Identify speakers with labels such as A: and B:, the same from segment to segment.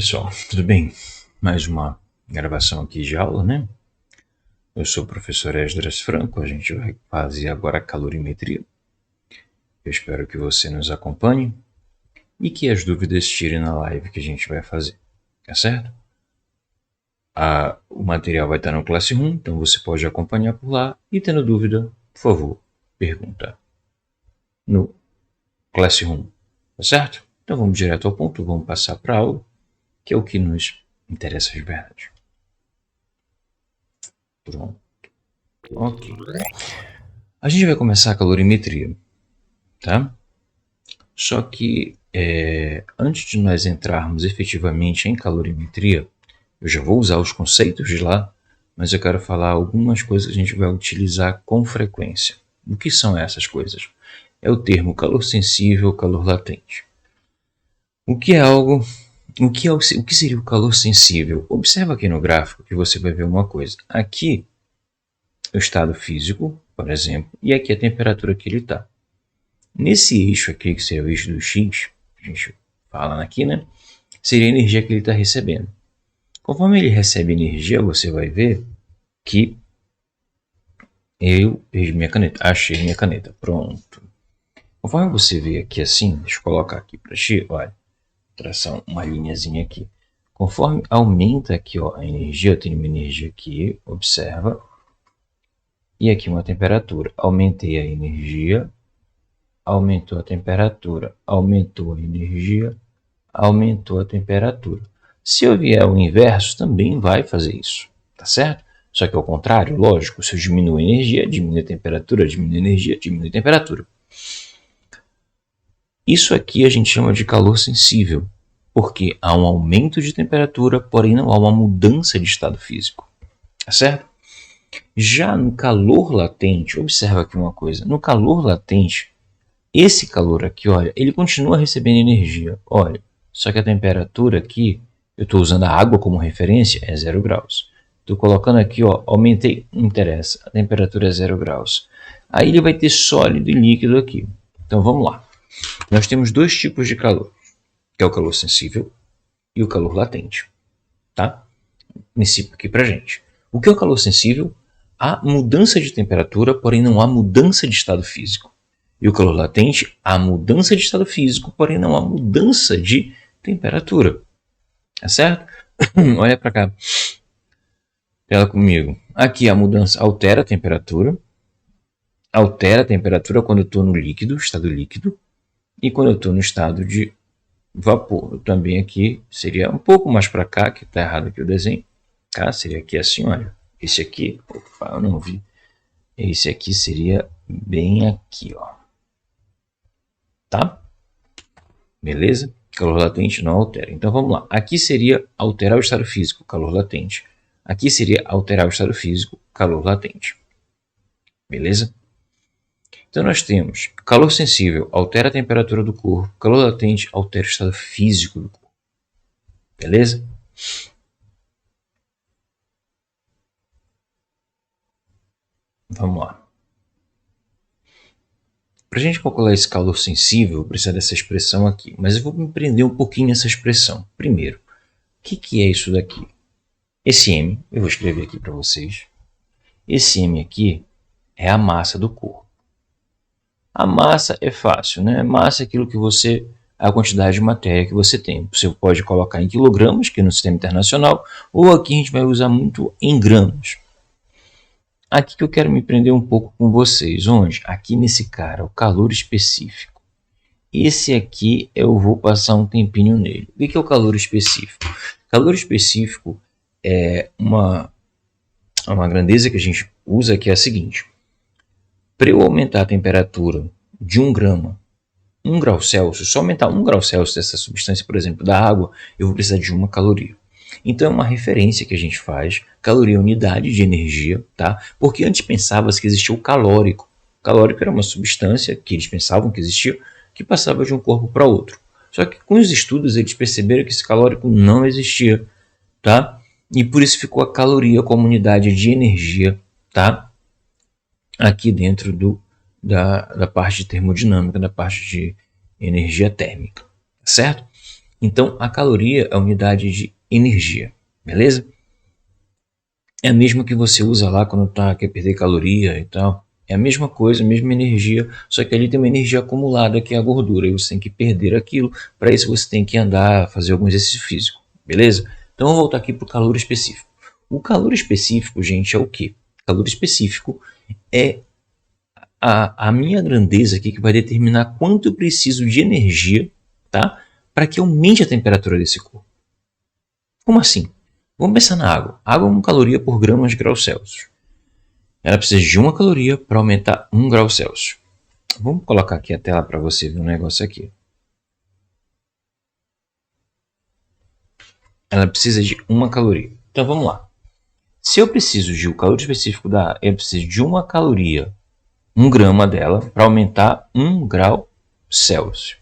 A: pessoal, tudo bem? Mais uma gravação aqui de aula, né? Eu sou o professor Esdras Franco, a gente vai fazer agora a calorimetria. Eu espero que você nos acompanhe e que as dúvidas tirem na live que a gente vai fazer, tá certo? O material vai estar no Classroom, então você pode acompanhar por lá e tendo dúvida, por favor, pergunta no Classroom, tá certo? Então vamos direto ao ponto, vamos passar para a aula, que é o que nos interessa de verdade. Pronto. Ok. A gente vai começar a calorimetria, tá? Só que antes de nós entrarmos efetivamente em calorimetria, eu já vou usar os conceitos de lá, mas eu quero falar algumas coisas que a gente vai utilizar com frequência. O que são essas coisas? É o termo calor sensível, calor latente. O que seria o calor sensível? Observa aqui no gráfico que você vai ver uma coisa. Aqui o estado físico, por exemplo, e aqui a temperatura que ele está. Nesse eixo aqui, que seria o eixo do X, a gente fala aqui, né? Seria a energia que ele está recebendo. Conforme ele recebe energia, você vai ver que achei minha caneta, pronto. Conforme você vê aqui assim, deixa eu colocar aqui para ti, olha, traçar uma linhazinha aqui. Conforme aumenta aqui, ó, a energia, eu tenho uma energia aqui, observa, e aqui uma temperatura. Aumentei a energia, aumentou a temperatura, aumentou a energia, aumentou a temperatura. Se eu vier o inverso, também vai fazer isso, tá certo? Só que ao contrário, lógico, se eu diminuo a energia, diminui a temperatura, diminui a energia, diminui a temperatura. Isso aqui a gente chama de calor sensível, porque há um aumento de temperatura, porém não há uma mudança de estado físico, tá certo? Já no calor latente, observa aqui uma coisa, no calor latente, esse calor aqui, olha, ele continua recebendo energia, olha, só que a temperatura aqui, eu estou usando a água como referência, é 0 graus. Estou colocando aqui, ó, aumentei, não interessa, a temperatura é 0 graus. Aí ele vai ter sólido e líquido aqui. Então vamos lá. Nós temos dois tipos de calor, que é o calor sensível e o calor latente, tá? Nesse aqui pra gente. O que é o calor sensível? Há mudança de temperatura, porém não há mudança de estado físico. E o calor latente, há mudança de estado físico, porém não há mudança de temperatura. Tá certo? Olha para cá. Tela comigo. Aqui a mudança altera a temperatura. Altera a temperatura quando eu estou no líquido, estado líquido. E quando eu estou no estado de vapor. Também aqui seria um pouco mais para cá, que está errado aqui o desenho. Tá? Seria aqui assim, olha. Esse aqui, opa, eu não vi. Esse aqui seria bem aqui, ó. Tá? Beleza? Calor latente não altera. Então vamos lá. Aqui seria alterar o estado físico, calor latente. Aqui seria alterar o estado físico, calor latente. Beleza? Então nós temos calor sensível, altera a temperatura do corpo. Calor latente, altera o estado físico do corpo. Beleza? Vamos lá. Para a gente calcular esse calor sensível, eu preciso dessa expressão aqui. Mas eu vou me prender um pouquinho nessa expressão. Primeiro, o que é isso daqui? Esse M, eu vou escrever aqui para vocês. Esse M aqui é a massa do corpo. A massa é fácil, né? Massa é aquilo que você, a quantidade de matéria que você tem. Você pode colocar em quilogramas, que é no sistema internacional, ou aqui a gente vai usar muito em gramas. Aqui que eu quero me prender um pouco com vocês. Onde? Aqui nesse cara, o calor específico. Esse aqui eu vou passar um tempinho nele. O que é o calor específico? Calor específico é uma grandeza que a gente usa que é a seguinte. Para eu aumentar a temperatura de 1 grama, 1 grau Celsius, se eu aumentar 1 grau Celsius dessa substância, por exemplo, da água, eu vou precisar de 1 caloria. Então é uma referência que a gente faz, caloria é unidade de energia, tá? Porque antes pensava-se que existia o calórico. O calórico era uma substância que eles pensavam que existia, que passava de um corpo para outro. Só que com os estudos eles perceberam que esse calórico não existia, tá? E por isso ficou a caloria como unidade de energia, tá? Aqui dentro da parte de termodinâmica, da parte de energia térmica, certo? Então, a caloria é a unidade de energia, beleza? É a mesma que você usa lá quando quer perder caloria e tal. É a mesma coisa, a mesma energia, só que ali tem uma energia acumulada que é a gordura, e você tem que perder aquilo. Para isso você tem que andar, fazer algum exercício físico, beleza? Então vamos voltar aqui para o calor específico. O calor específico, gente, é o quê? O calor específico é a minha grandeza aqui que vai determinar quanto eu preciso de energia, tá? Para que aumente a temperatura desse corpo. Como assim? Vamos pensar na água. A água é 1 caloria por grama de grau Celsius. Ela precisa de 1 caloria para aumentar 1 grau Celsius. Vamos colocar aqui a tela para você ver um negócio aqui. Ela precisa de 1 caloria. Então vamos lá. Se eu preciso de o calor específico da água, eu preciso de 1 caloria, 1 grama dela, para aumentar 1 grau Celsius.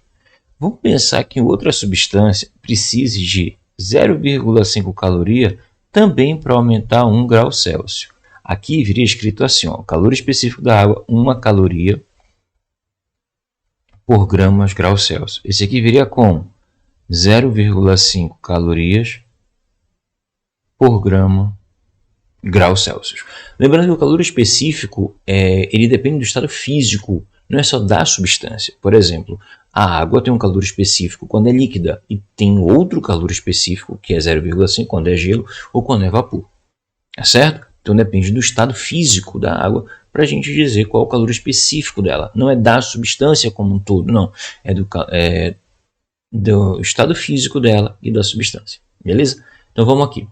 A: Vamos pensar que outra substância precise de 0,5 caloria também para aumentar 1 grau Celsius. Aqui viria escrito assim, ó, calor específico da água, 1 caloria por gramas grau Celsius. Esse aqui viria com 0,5 calorias por grama grau Celsius. Lembrando que o calor específico ele depende do estado físico, não é só da substância. Por exemplo, a água tem um calor específico quando é líquida e tem outro calor específico que é 0,5 quando é gelo ou quando é vapor. É certo? Então depende do estado físico da água para a gente dizer qual é o calor específico dela. Não é da substância como um todo, não. É do estado físico dela e da substância. Beleza? Então vamos aqui.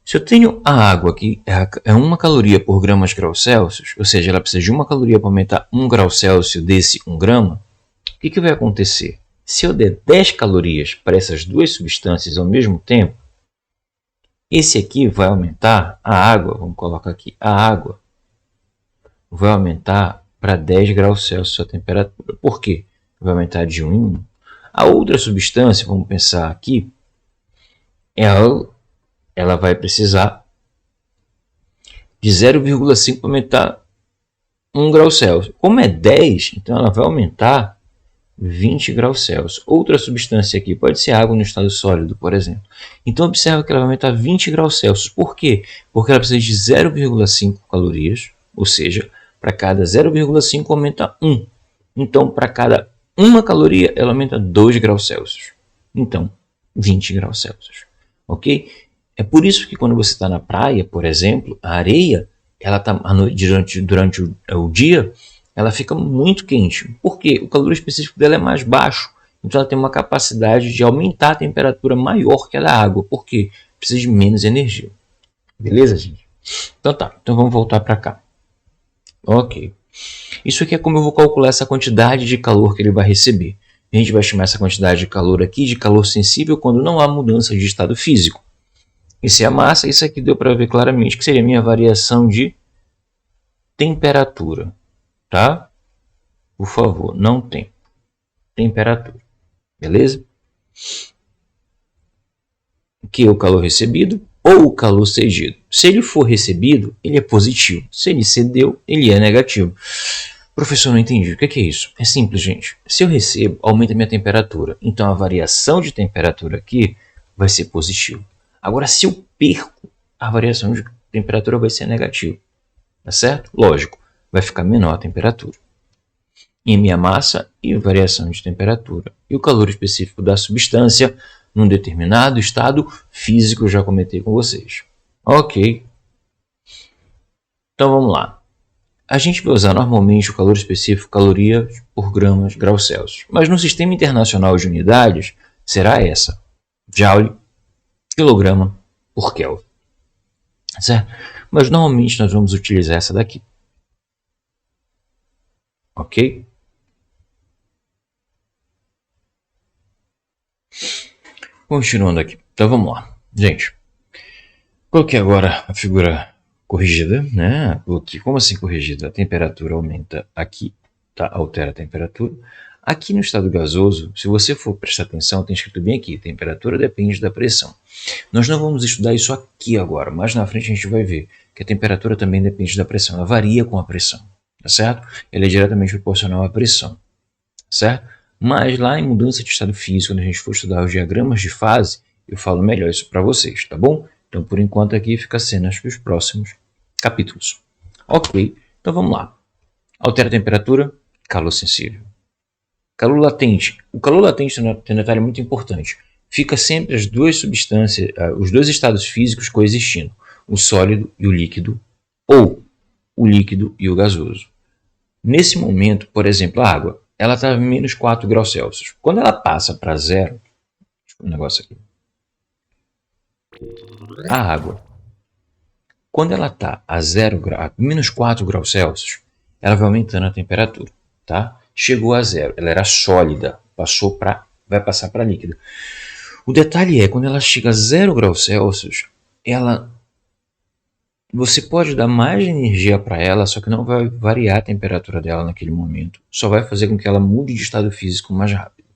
A: Se eu tenho a água que é 1 caloria por gramas grau Celsius, ou seja, ela precisa de 1 caloria para aumentar 1 grau Celsius desse 1 grama, o que vai acontecer? Se eu der 10 calorias para essas duas substâncias ao mesmo tempo, esse aqui vai aumentar, a água, vamos colocar aqui, a água vai aumentar para 10 graus Celsius a temperatura. Por quê? Vai aumentar de 1 em 1. A outra substância, vamos pensar aqui, ela vai precisar de 0,5 para aumentar 1 grau Celsius. Como é 10, então ela vai aumentar 20 graus Celsius. Outra substância aqui pode ser água no estado sólido, por exemplo. Então observa que ela vai aumentar 20 graus Celsius. Por quê? Porque ela precisa de 0,5 calorias, ou seja, para cada 0,5 aumenta 1. Então, para cada 1 caloria, ela aumenta 2 graus Celsius. Então, 20 graus Celsius. Ok? É por isso que quando você está na praia, por exemplo, a areia, ela tá durante o dia, ela fica muito quente. Por quê? O calor específico dela é mais baixo. Então ela tem uma capacidade de aumentar a temperatura maior que a da água. Por quê? Precisa de menos energia. Beleza, gente? Então tá. Então vamos voltar para cá. Ok. Isso aqui é como eu vou calcular essa quantidade de calor que ele vai receber. A gente vai chamar essa quantidade de calor aqui de calor sensível quando não há mudança de estado físico. Isso é a massa, isso aqui deu para ver claramente que seria a minha variação de temperatura, tá? Por favor, não tem temperatura, beleza? Que é o calor recebido ou o calor cedido. Se ele for recebido, ele é positivo. Se ele cedeu, ele é negativo. Professor, não entendi. O que é isso? É simples, gente. Se eu recebo, aumenta a minha temperatura. Então a variação de temperatura aqui vai ser positiva. Agora, se eu perco, a variação de temperatura vai ser negativa. Tá certo? Lógico, vai ficar menor a temperatura. Em minha massa e variação de temperatura. E o calor específico da substância num determinado estado físico, eu já comentei com vocês. Ok. Então vamos lá. A gente vai usar normalmente o calor específico caloria por gramas grau Celsius. Mas no sistema internacional de unidades será essa. Joule quilograma por Kelvin. Certo? Mas normalmente nós vamos utilizar essa daqui. Ok? Continuando aqui. Então vamos lá. Gente, coloquei agora a figura corrigida, né? Como assim corrigida? A temperatura aumenta aqui, tá? Altera a temperatura. Aqui no estado gasoso, se você for prestar atenção, tem escrito bem aqui, temperatura depende da pressão. Nós não vamos estudar isso aqui agora, mas na frente a gente vai ver que a temperatura também depende da pressão, ela varia com a pressão, tá certo? Ela é diretamente proporcional à pressão, certo? Mas lá em mudança de estado físico, quando a gente for estudar os diagramas de fase, eu falo melhor isso para vocês, tá bom? Então, por enquanto, aqui fica cenas para os próximos capítulos. Ok, então vamos lá. Altera a temperatura, calor sensível. Calor latente. O calor latente tem um detalhe muito importante. Fica sempre as duas substâncias, os dois estados físicos coexistindo, o sólido e o líquido, ou o líquido e o gasoso. Nesse momento, por exemplo, a água, ela está em menos 4 graus Celsius. Quando ela passa para zero, um negócio aqui. A água, quando ela está a menos 4 graus Celsius, ela vai aumentando a temperatura, tá? Chegou a zero, ela era sólida, vai passar para líquida. O detalhe é, quando ela chega a 0 graus Celsius, você pode dar mais energia para ela, só que não vai variar a temperatura dela naquele momento. Só vai fazer com que ela mude de estado físico mais rápido.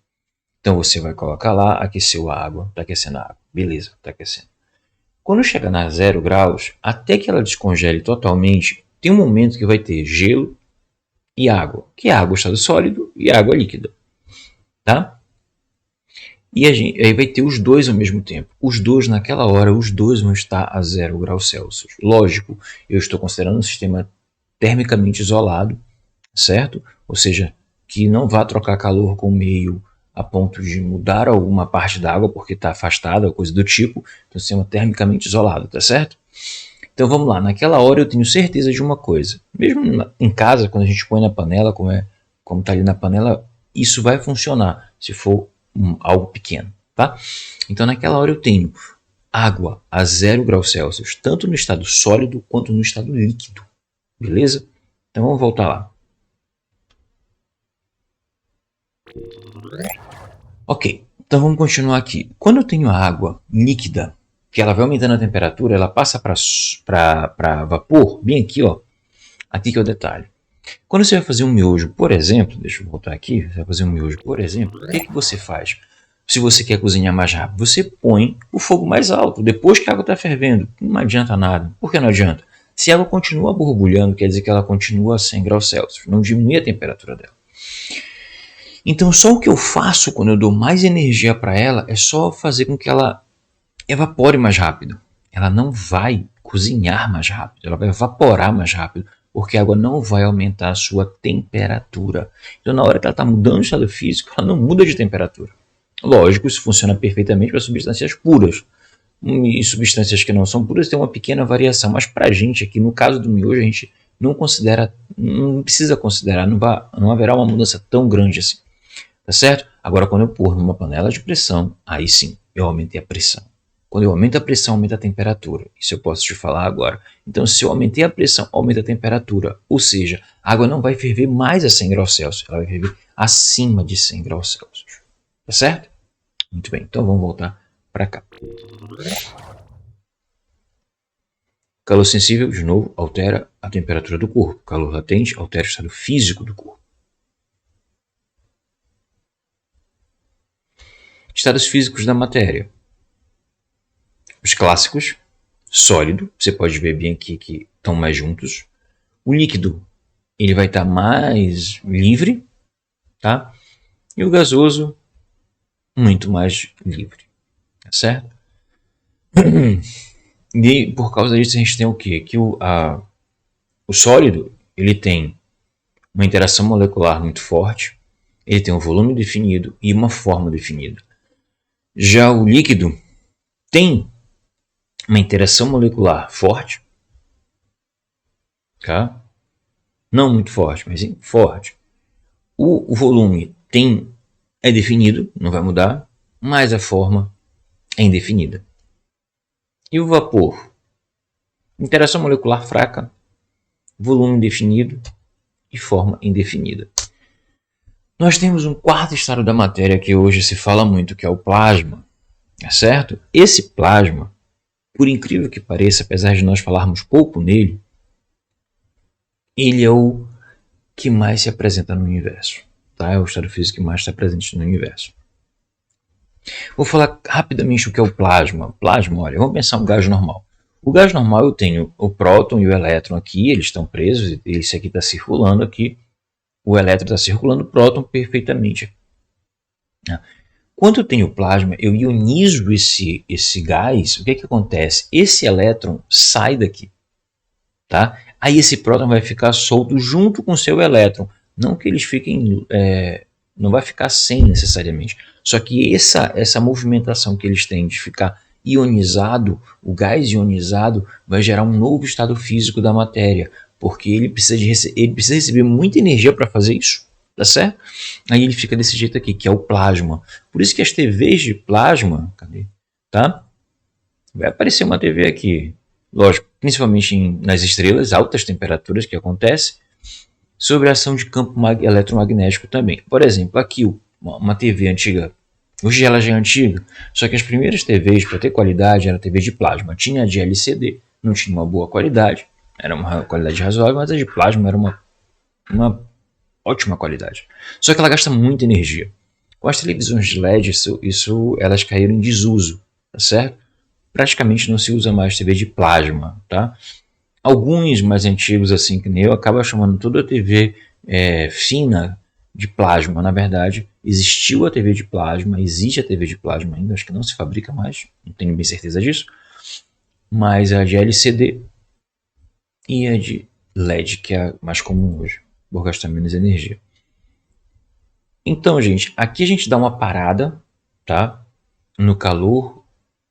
A: Então você vai colocar lá, aqueceu a água, está aquecendo a água. Beleza, está aquecendo. Quando chegar a 0 graus, até que ela descongele totalmente, tem um momento que vai ter gelo e água, que é água estado sólido e água líquida. Tá? E aí vai ter os dois ao mesmo tempo. Os dois, naquela hora, os dois vão estar a 0 graus Celsius. Lógico, eu estou considerando um sistema termicamente isolado, certo? Ou seja, que não vá trocar calor com o meio a ponto de mudar alguma parte da água porque está afastada ou coisa do tipo. Então, sistema termicamente isolado, tá certo? Então vamos lá, naquela hora eu tenho certeza de uma coisa. Mesmo em casa, quando a gente põe na panela, como está ali na panela, isso vai funcionar se for algo pequeno, tá? Então naquela hora eu tenho água a 0 graus Celsius, tanto no estado sólido quanto no estado líquido, beleza? Então vamos voltar lá. Ok, então vamos continuar aqui. Quando eu tenho a água líquida, que ela vai aumentando a temperatura, ela passa para vapor, bem aqui, ó. Aqui que é o detalhe. Quando você vai fazer um miojo, por exemplo, deixa eu voltar aqui, você vai fazer um miojo, por exemplo, o que você faz? Se você quer cozinhar mais rápido, você põe o fogo mais alto, depois que a água está fervendo. Não adianta nada. Por que não adianta? Se a água continua borbulhando, quer dizer que ela continua a 100 graus Celsius, não diminui a temperatura dela. Então só o que eu faço quando eu dou mais energia para ela é só fazer com que ela evapore mais rápido. Ela não vai cozinhar mais rápido, ela vai evaporar mais rápido, porque a água não vai aumentar a sua temperatura. Então na hora que ela está mudando de estado físico, ela não muda de temperatura. Lógico, isso funciona perfeitamente para substâncias puras. E substâncias que não são puras tem uma pequena variação, mas para a gente aqui, no caso do miojo, a gente não precisa considerar, não haverá uma mudança tão grande assim. Tá certo? Agora, quando eu pôr numa panela de pressão, aí sim, eu aumentei a pressão. Quando eu aumento a pressão, aumenta a temperatura. Isso eu posso te falar agora. Então, se eu aumentei a pressão, aumenta a temperatura. Ou seja, a água não vai ferver mais a 100 graus Celsius, ela vai ferver acima de 100 graus Celsius. Tá certo? Muito bem, então vamos voltar para cá. Calor sensível, de novo, altera a temperatura do corpo. Calor latente altera o estado físico do corpo. Estados físicos da matéria. Os clássicos, sólido, você pode ver bem aqui que estão mais juntos. O líquido, ele vai estar mais livre, tá? E o gasoso, muito mais livre, tá certo? E por causa disso a gente tem o quê? Que o sólido, ele tem uma interação molecular muito forte, ele tem um volume definido e uma forma definida. Já o líquido tem uma interação molecular forte, tá? Não muito forte, mas sim forte. O volume é definido, não vai mudar, mas a forma é indefinida. E o vapor? Interação molecular fraca, volume definido e forma indefinida. Nós temos um quarto estado da matéria que hoje se fala muito, que é o plasma, certo? Esse plasma, por incrível que pareça, apesar de nós falarmos pouco nele, ele é o que mais se apresenta no universo. Tá? É o estado físico que mais está presente no universo. Vou falar rapidamente o que é o plasma. Plasma, olha, vamos pensar um gás normal. O gás normal eu tenho o próton e o elétron aqui, eles estão presos, esse aqui está circulando aqui, o elétron está circulando, o próton perfeitamente Quando eu tenho plasma, eu ionizo esse gás, o que acontece? Esse elétron sai daqui, tá? Aí esse próton vai ficar solto junto com o seu elétron. Não que eles fiquem, não vai ficar sem necessariamente. Só que essa movimentação que eles têm de ficar ionizado, o gás ionizado, vai gerar um novo estado físico da matéria, porque ele precisa receber muita energia para fazer isso, tá certo? Aí ele fica desse jeito aqui, que é o plasma. Por isso que as TVs de plasma, cadê? Tá? Vai aparecer uma TV aqui, lógico, principalmente nas estrelas, altas temperaturas que acontece, sobre a ação de campo eletromagnético também. Por exemplo, aqui uma TV antiga, hoje ela já é antiga, só que as primeiras TVs, para ter qualidade, era TV de plasma. Tinha a de LCD, não tinha uma boa qualidade, era uma qualidade razoável, mas a de plasma era uma ótima qualidade. Só que ela gasta muita energia. Com as televisões de LED, elas caíram em desuso, tá certo? Praticamente não se usa mais TV de plasma, tá? Alguns mais antigos, assim que nem eu, acabam chamando toda a TV fina de plasma. Na verdade, existiu a TV de plasma, existe a TV de plasma ainda, acho que não se fabrica mais, não tenho bem certeza disso. Mas a de LCD e a de LED, que é a mais comum hoje, por gastar menos energia. Então, gente, aqui a gente dá uma parada, tá? No calor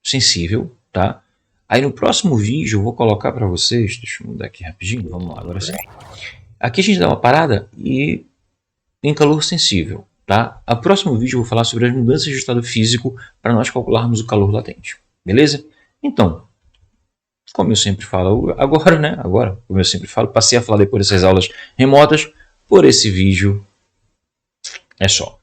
A: sensível, tá? Aí no próximo vídeo eu vou colocar para vocês, deixa eu mudar aqui rapidinho, vamos lá, agora sim. Aqui a gente dá uma parada e em calor sensível, tá? No próximo vídeo eu vou falar sobre as mudanças de estado físico para nós calcularmos o calor latente, beleza? Então, como eu sempre falo agora, né? Agora, como eu sempre falo, passei a falar depois dessas aulas remotas, por esse vídeo é só.